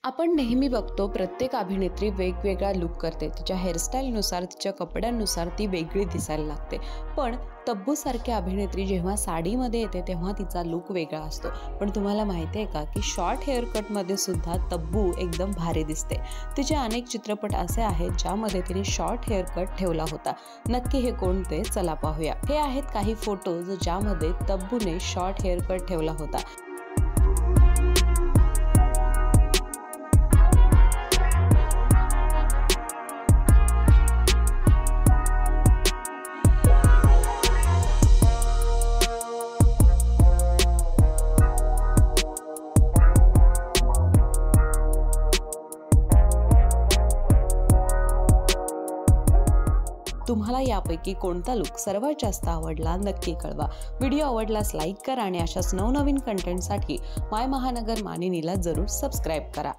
आपण नेहमी बघतो प्रत्येक अभिनेत्री वेगवेगळा लुक करते। तिच्या हेअरस्टाईलनुसार, तिच्या कपड्यांनुसार ती वेगळी दिसायला लागते। पण तब्बू सारखी अभिनेत्री जेव्हा साडीमध्ये येते तेव्हा तिचा लुक वेगळा असतो। पण तुम्हाला माहिती आहे का की शॉर्ट हेअर कटमध्ये सुद्धा तब्बू एकदम भारी दिसते। तिचे अनेक चित्रपट असे आहेत ज्यामध्ये तिने शॉर्ट हेअर कट ठेवला होता। नक्की हे कोणते, चला पाहूया। हे आहेत काही फोटोज ज्यामध्ये तब्बूने शॉर्ट हेअर कट ठेवला होता। तुम्हाला यापैकी कोणता लुक सर्वात जास्त आवडला नक्की कळवा। व्हिडिओ आवडल्यास लाईक करा आणि अशाच नवनवीन कंटेंटसाठी माय महानगर मानिनीला जरूर सबस्क्राइब करा।